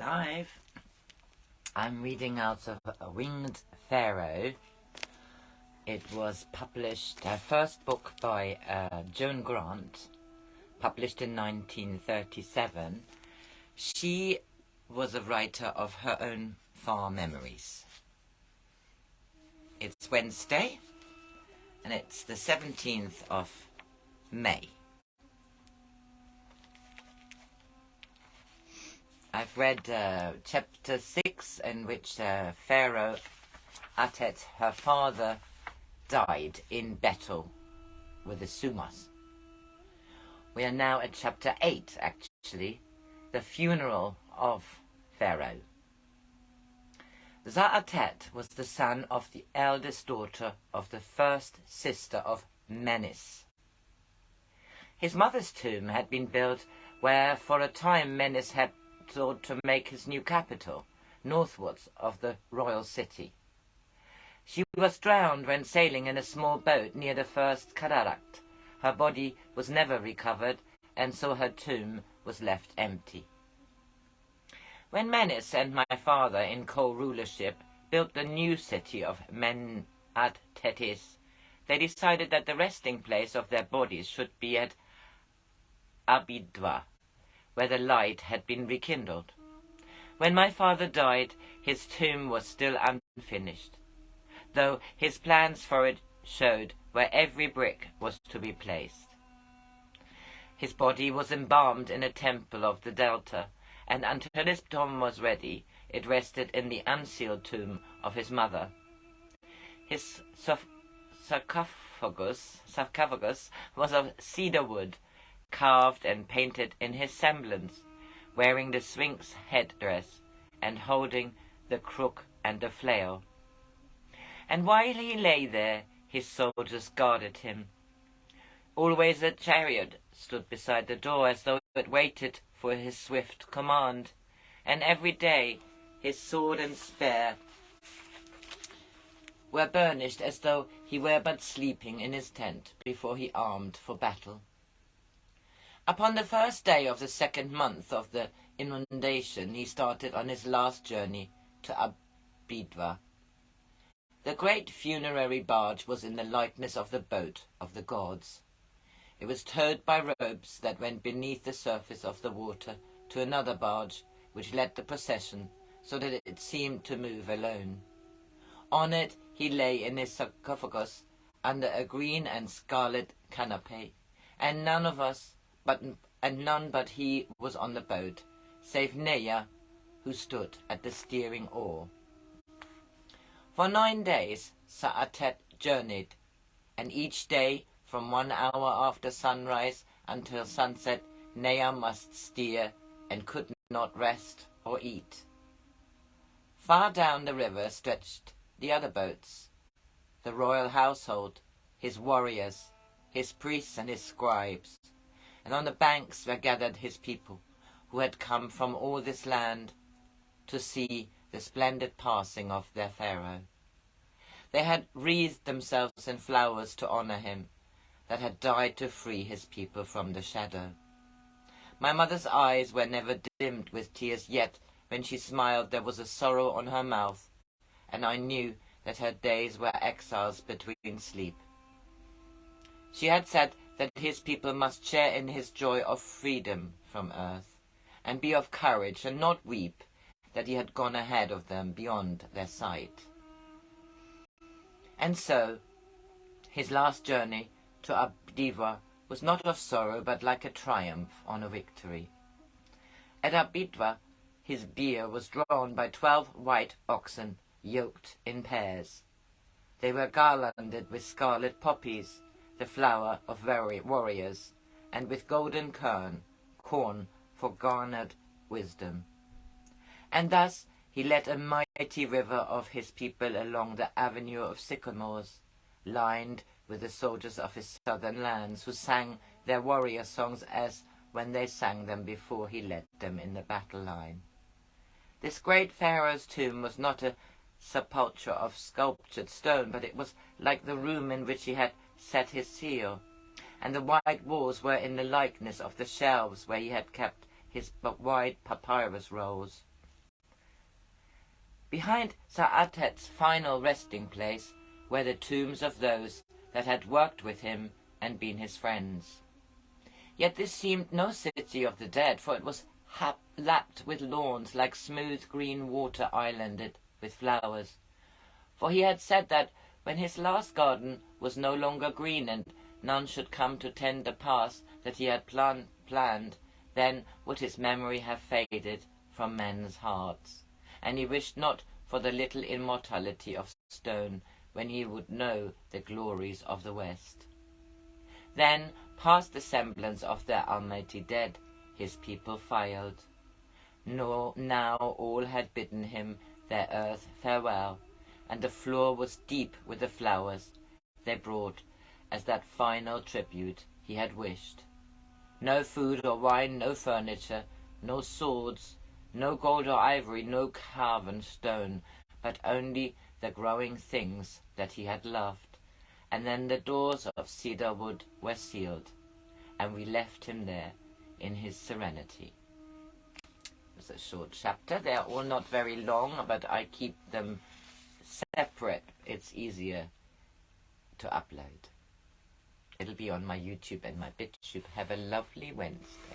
alive. I'm reading out of A Winged Pharaoh. It was published, her first book by Joan Grant, published in 1937. She was a writer of her own far memories. It's Wednesday, and it's the 17th of May. I've read chapter 6, in which Pharaoh Atet, her father, died in battle with the Sumas. We are now at chapter 8, actually, the funeral of Pharaoh. Za'atet was the son of the eldest daughter of the first sister of Menes. His mother's tomb had been built where for a time Menes had sought to make his new capital, northwards of the royal city. She was drowned when sailing in a small boat near the first cataract. Her body was never recovered, and so her tomb was left empty. When Menes and my father, in co-rulership, built the new city of Men-ad-Tetis, they decided that the resting place of their bodies should be at Abidwa, where the light had been rekindled. When my father died, his tomb was still unfinished, though his plans for it showed where every brick was to be placed. His body was embalmed in a temple of the delta, and until his tomb was ready, it rested in the unsealed tomb of his mother. His sarcophagus was of cedar wood, carved and painted in his semblance, wearing the Sphinx headdress and holding the crook and the flail. And while he lay there, his soldiers guarded him. Always a chariot stood beside the door as though it waited for his swift command, and every day his sword and spear were burnished as though he were but sleeping in his tent before he armed for battle. Upon the first day of the second month of the inundation, he started on his last journey to Abidwa. The great funerary barge was in the likeness of the boat of the gods. It was towed by ropes that went beneath the surface of the water to another barge, which led the procession, so that it seemed to move alone. On it he lay in his sarcophagus under a green and scarlet canopy, and none but he was on the boat, save Neah, who stood at the steering oar. For 9 days Za'atet journeyed, and each day, from 1 hour after sunrise until sunset, Neah must steer and could not rest or eat. Far down the river stretched the other boats, the royal household, his warriors, his priests and his scribes, and on the banks were gathered his people, who had come from all this land to see the splendid passing of their Pharaoh. They had wreathed themselves in flowers to honor him, that had died to free his people from the shadow. My mother's eyes were never dimmed with tears, yet when she smiled there was a sorrow on her mouth, and I knew that her days were exiles between sleep. She had said that his people must share in his joy of freedom from earth, and be of courage, and not weep that he had gone ahead of them beyond their sight. And so, his last journey to Abidwa was not of sorrow, but like a triumph on a victory. At Abidwa, his bier was drawn by 12 white oxen, yoked in pairs. They were garlanded with scarlet poppies, the flower of warriors, and with golden corn for garnered wisdom. And thus he led a mighty river of his people along the avenue of sycamores, lined with the soldiers of his southern lands, who sang their warrior songs as when they sang them before he led them in the battle line. This great Pharaoh's tomb was not a sepulchre of sculptured stone, but it was like the room in which he had set his seal, and the white walls were in the likeness of the shelves where he had kept his wide papyrus rolls. Behind Sa'atet's final resting place were the tombs of those that had worked with him and been his friends. Yet this seemed no city of the dead, for it was lapped with lawns like smooth green water islanded with flowers. For he had said that when his last garden was no longer green and none should come to tend the paths that he had planned, then would his memory have faded from men's hearts, and he wished not for the little immortality of stone when he would know the glories of the West. Then, past the semblance of their almighty dead, his people filed. Now all had bidden him their earth farewell, and the floor was deep with the flowers they brought as that final tribute he had wished. No food or wine, no furniture, no swords, no gold or ivory, no carven stone, but only the growing things that he had loved. And then the doors of cedar wood were sealed, and we left him there in his serenity. It's a short chapter. They are all not very long, but I keep them separate. It's easier to upload. It'll be on my YouTube and my BitTube. Have a lovely Wednesday.